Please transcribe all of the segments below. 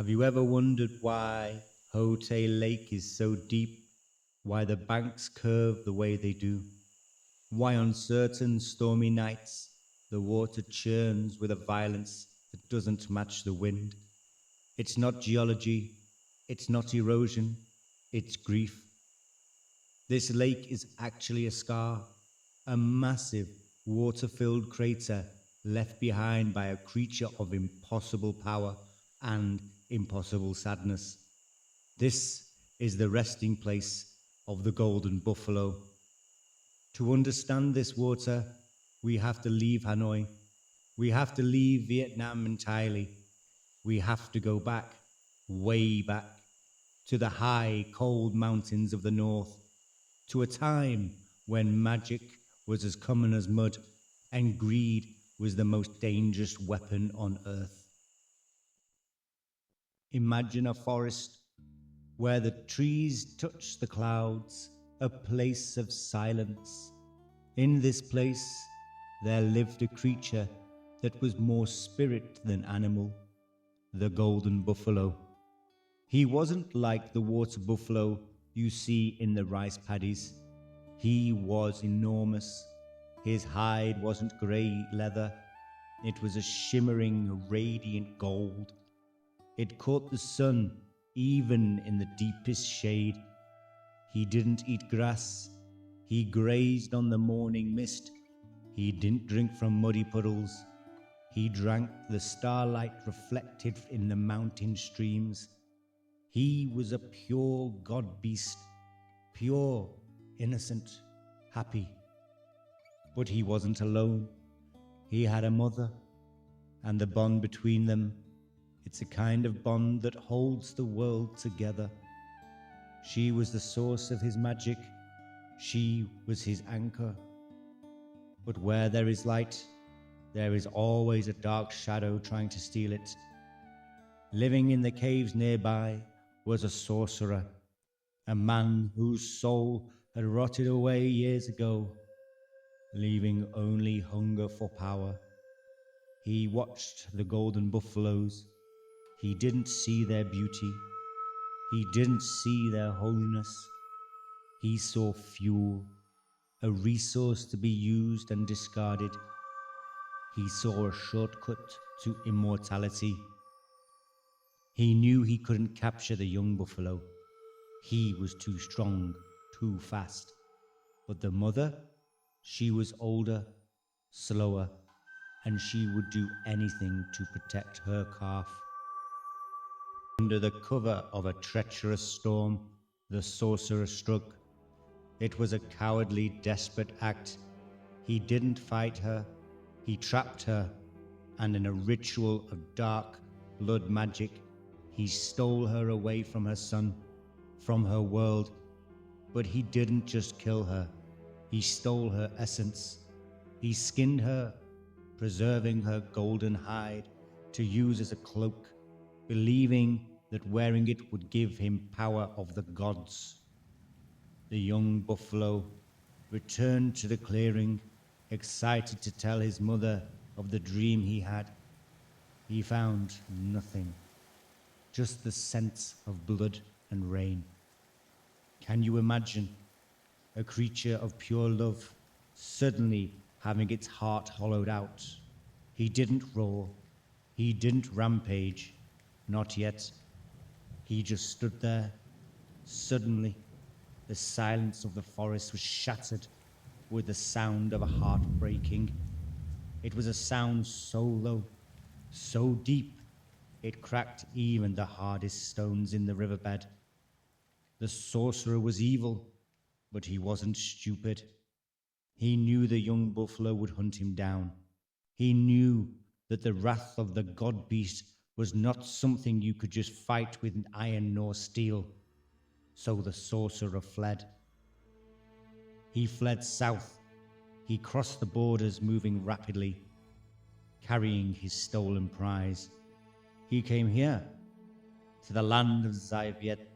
Have you ever wondered why Hote Lake is so deep? Why the banks curve the way they do? Why on certain stormy nights the water churns with a violence that doesn't match the wind? It's not geology, it's not erosion, it's grief. This lake is actually a scar, a massive water-filled crater left behind by a creature of impossible power and impossible sadness. This is the resting place of the golden buffalo. To understand this water, we have to leave Hanoi. We have to leave Vietnam entirely. We have to go back, way back, to the high, cold mountains of the north, to a time when magic was as common as mud and greed was the most dangerous weapon on earth. Imagine a forest where the trees touch the clouds, a place of silence. In this place, there lived a creature that was more spirit than animal, the golden buffalo. He wasn't like the water buffalo you see in the rice paddies. He was enormous. His hide wasn't grey leather. It was a shimmering, radiant gold. It caught the sun even in the deepest shade. He didn't eat grass. He grazed on the morning mist. He didn't drink from muddy puddles. He drank the starlight reflected in the mountain streams. He was a pure god beast, pure, innocent, happy. But he wasn't alone. He had a mother, and the bond between them, it's a kind of bond that holds the world together. She was the source of his magic. She was his anchor. But where there is light, there is always a dark shadow trying to steal it. Living in the caves nearby was a sorcerer, a man whose soul had rotted away years ago, leaving only hunger for power. He watched the golden buffaloes. He didn't see their beauty. He didn't see their holiness. He saw fuel, a resource to be used and discarded. He saw a shortcut to immortality. He knew he couldn't capture the young buffalo. He was too strong, too fast. But the mother, she was older, slower, and she would do anything to protect her calf. Under the cover of a treacherous storm, the sorcerer struck. It was a cowardly, desperate act. He didn't fight her. He trapped her, and in a ritual of dark blood magic, he stole her away from her son, from her world. But he didn't just kill her. He stole her essence. He skinned her, preserving her golden hide to use as a cloak, believing that wearing it would give him power of the gods. The young buffalo returned to the clearing, excited to tell his mother of the dream he had. He found nothing, just the scent of blood and rain. Can you imagine a creature of pure love suddenly having its heart hollowed out? He didn't roar. He didn't rampage. Not yet. He just stood there. Suddenly, the silence of the forest was shattered with the sound of a heart breaking. It was a sound so low, so deep, it cracked even the hardest stones in the riverbed. The sorcerer was evil, but he wasn't stupid. He knew the young buffalo would hunt him down. He knew that the wrath of the god beast was not something you could just fight with iron nor steel. So the sorcerer fled. He fled south. He crossed the borders, moving rapidly, carrying his stolen prize. He came here, to the land of Xai Viet,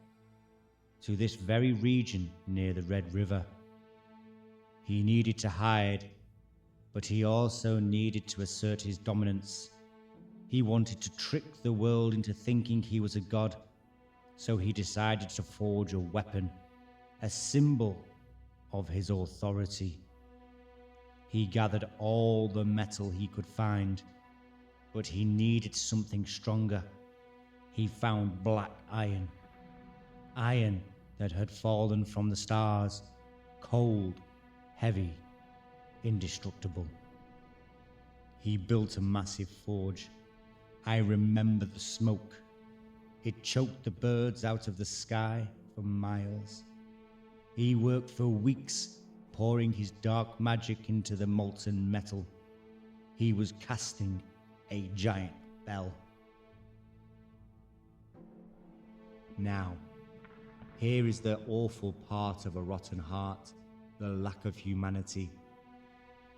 to this very region near the Red River. He needed to hide, but he also needed to assert his dominance. He wanted to trick the world into thinking he was a god, so he decided to forge a weapon, a symbol of his authority. He gathered all the metal he could find, but he needed something stronger. He found black iron, iron that had fallen from the stars, cold, heavy, indestructible. He built a massive forge. I remember the smoke. It choked the birds out of the sky for miles. He worked for weeks, pouring his dark magic into the molten metal. He was casting a giant bell. Now, here is the awful part of a rotten heart, the lack of humanity.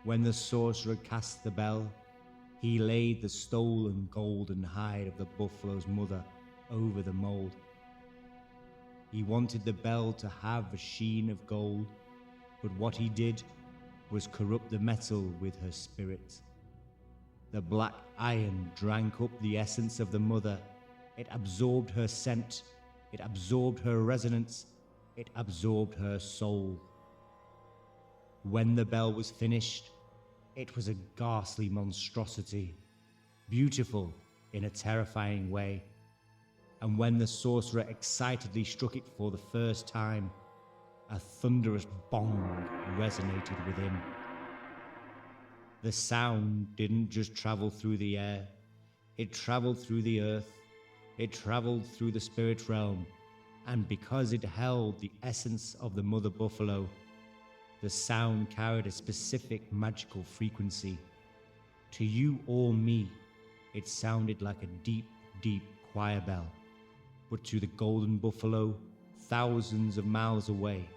When the sorcerer cast the bell, he laid the stolen golden hide of the buffalo's mother over the mold. He wanted the bell to have a sheen of gold, but what he did was corrupt the metal with her spirit. The black iron drank up the essence of the mother. It absorbed her scent. It absorbed her resonance. It absorbed her soul. When the bell was finished, it was a ghastly monstrosity, beautiful in a terrifying way. And when the sorcerer excitedly struck it for the first time, a thunderous bong resonated within. The sound didn't just travel through the air, it traveled through the earth, it traveled through the spirit realm, and because it held the essence of the mother buffalo, the sound carried a specific magical frequency. To you or me, it sounded like a deep, deep choir bell. But to the golden buffalo, thousands of miles away,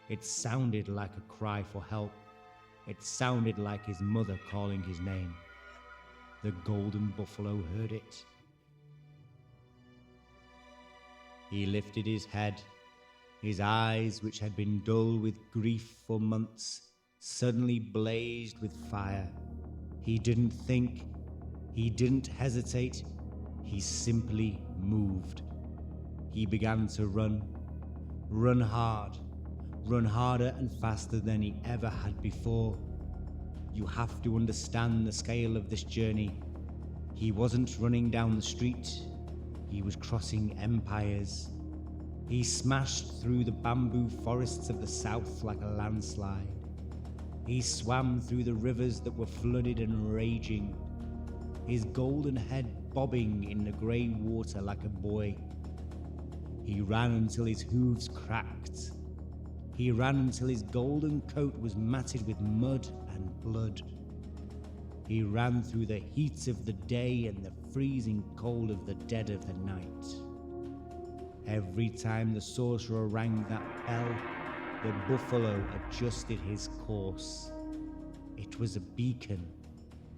it sounded like a cry for help. It sounded like his mother calling his name. The golden buffalo heard it. He lifted his head. His eyes, which had been dull with grief for months, suddenly blazed with fire. He didn't think. He didn't hesitate. He simply moved. He began to run hard, run harder and faster than he ever had before. You have to understand the scale of this journey. He wasn't running down the street, he was crossing empires. He smashed through the bamboo forests of the south like a landslide. He swam through the rivers that were flooded and raging, his golden head bobbing in the grey water like a buoy. He ran until his hooves cracked. He ran until his golden coat was matted with mud and blood. He ran through the heat of the day and the freezing cold of the dead of the night. Every time the sorcerer rang that bell, the buffalo adjusted his course. It was a beacon,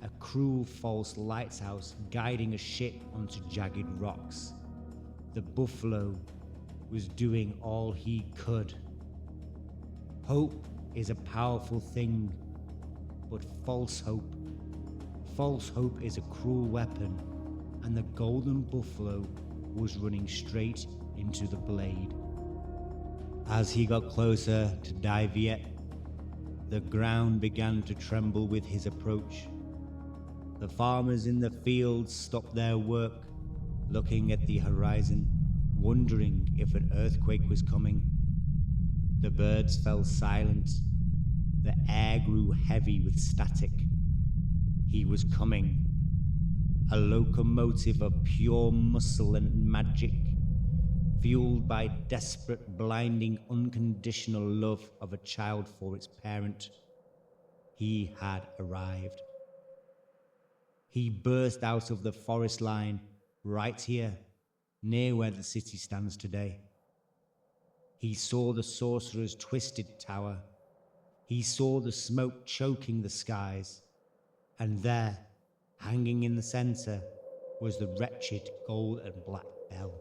a cruel false lighthouse guiding a ship onto jagged rocks. The buffalo was doing all he could. Hope is a powerful thing, but false hope is a cruel weapon, and the golden buffalo was running straight into the blade. As he got closer to Dai Viet, the ground began to tremble with his approach. The farmers in the fields stopped their work, looking at the horizon, wondering if an earthquake was coming. The birds fell silent. The air grew heavy with static. He was coming, a locomotive of pure muscle and magic, fueled by desperate, blinding, unconditional love of a child for its parent. He had arrived. He burst out of the forest line, right here, near where the city stands today. He saw the sorcerer's twisted tower. He saw the smoke choking the skies. And there, hanging in the center, was the wretched gold and black bell.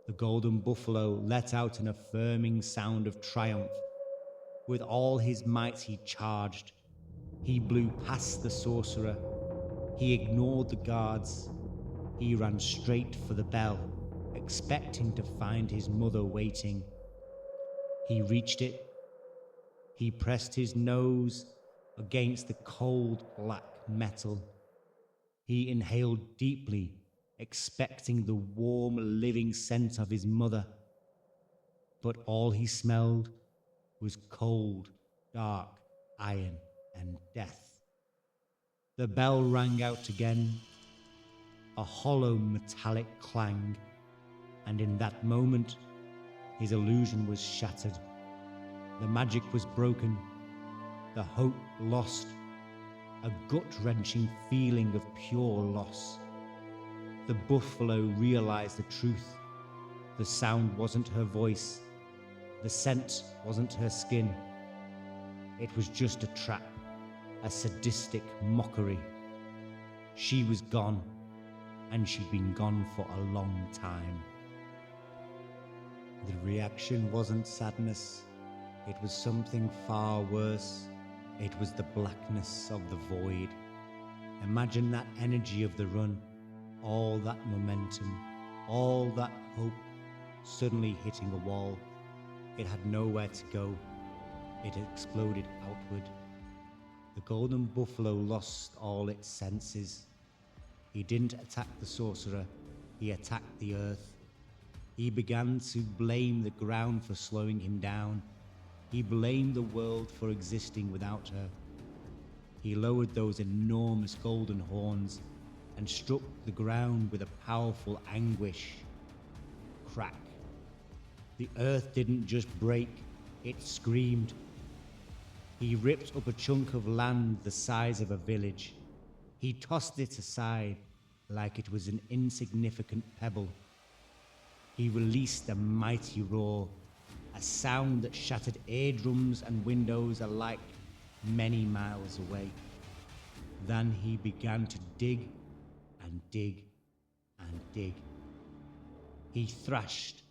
The golden buffalo let out an affirming sound of triumph. With all his might he charged. He blew past the sorcerer. He ignored the guards. He ran straight for the bell, expecting to find his mother waiting. He reached it. He pressed his nose against the cold black metal. He inhaled deeply, expecting the warm, living scent of his mother. But all he smelled was cold, dark iron and death. The bell rang out again, a hollow metallic clang, and in that moment, his illusion was shattered. The magic was broken, the hope lost, a gut-wrenching feeling of pure loss. The buffalo realized the truth. The sound wasn't her voice. The scent wasn't her skin. It was just a trap, a sadistic mockery. She was gone, and she'd been gone for a long time. The reaction wasn't sadness. It was something far worse. It was the blackness of the void. Imagine that energy of the run, all that momentum, all that hope, suddenly hitting a wall. It had nowhere to go. It exploded outward. The golden buffalo lost all its senses. He didn't attack the sorcerer, he attacked the earth. He began to blame the ground for slowing him down. He blamed the world for existing without her. He lowered those enormous golden horns and struck the ground with a powerful anguish. Crack. The earth didn't just break, it screamed. He ripped up a chunk of land the size of a village. He tossed it aside like it was an insignificant pebble. He released a mighty roar, a sound that shattered eardrums and windows alike many miles away. Then he began to dig and dig and dig. He thrashed,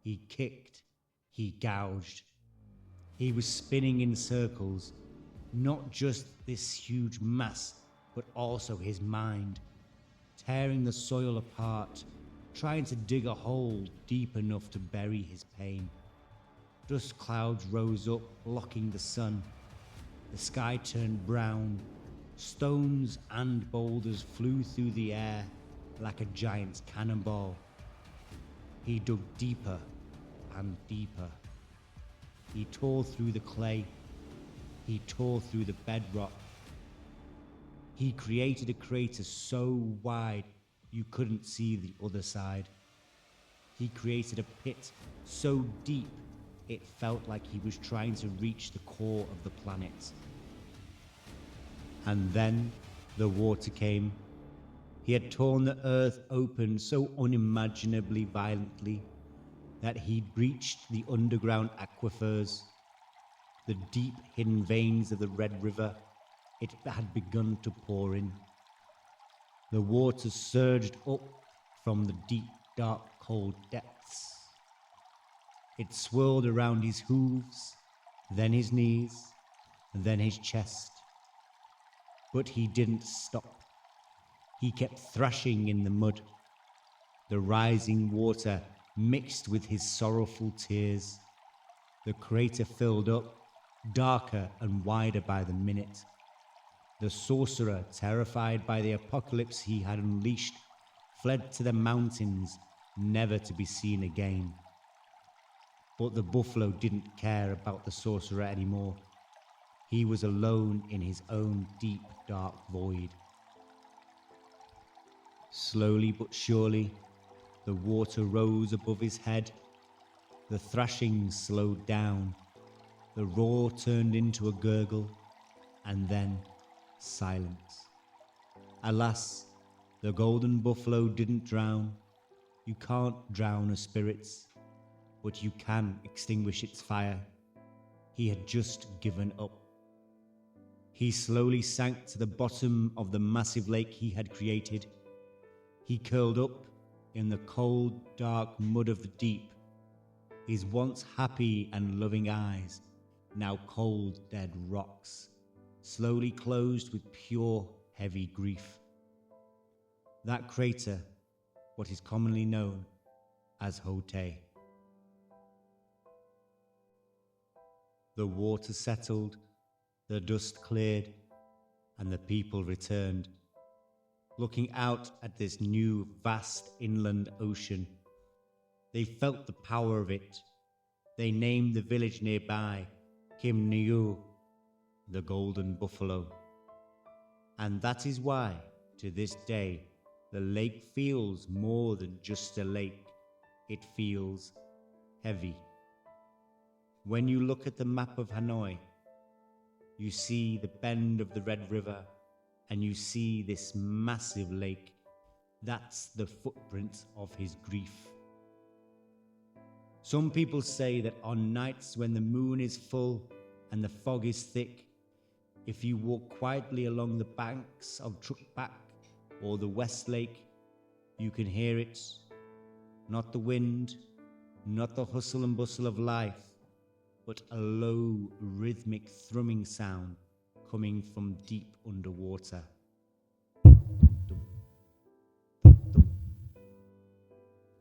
he kicked, he gouged. He was spinning in circles, not just this huge mass, but also his mind, tearing the soil apart, trying to dig a hole deep enough to bury his pain. Dust clouds rose up, blocking the sun. The sky turned brown. Stones and boulders flew through the air like a giant's cannonball. He dug deeper and deeper. He tore through the clay. He tore through the bedrock. He created a crater so wide you couldn't see the other side. He created a pit so deep it felt like he was trying to reach the core of the planet. And then the water came. He had torn the earth open so unimaginably violently that he'd breached the underground aquifers, the deep hidden veins of the Red River. It had begun to pour in. The water surged up from the deep, dark, cold depths. It swirled around his hooves, then his knees, then his chest. But he didn't stop. He kept thrashing in the mud. The rising water mixed with his sorrowful tears. The crater filled up, darker and wider by the minute. The sorcerer, terrified by the apocalypse he had unleashed, fled to the mountains, never to be seen again. But the buffalo didn't care about the sorcerer anymore. He was alone in his own deep, dark void. Slowly but surely, the water rose above his head. The thrashing slowed down. The roar turned into a gurgle, and then silence. Alas, the golden buffalo didn't drown. You can't drown a spirit, but you can extinguish its fire. He had just given up. He slowly sank to the bottom of the massive lake he had created. He curled up in the cold, dark mud of the deep, his once happy and loving eyes, now cold, dead rocks, slowly closed with pure, heavy grief. That crater, what is commonly known as Hotei. The water settled, the dust cleared, and the people returned. Looking out at this new vast inland ocean, they felt the power of it. They named the village nearby Kim Niu, the Golden Buffalo. And that is why, to this day, the lake feels more than just a lake. It feels heavy. When you look at the map of Hanoi, you see the bend of the Red River, and you see this massive lake. That's the footprint of his grief. Some people say that on nights when the moon is full and the fog is thick, if you walk quietly along the banks of Trukbak or the West Lake, you can hear it. Not the wind, not the hustle and bustle of life, but a low, rhythmic thrumming sound coming from deep underwater.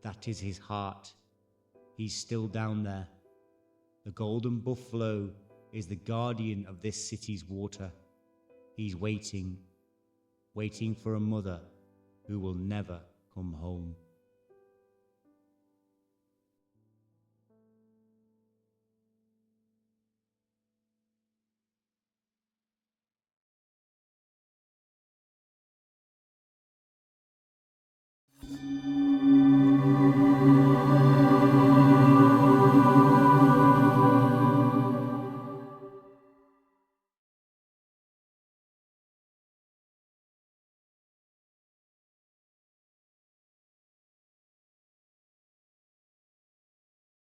That is his heart. He's still down there. The Golden Buffalo is the guardian of this city's water. He's waiting for a mother who will never come home.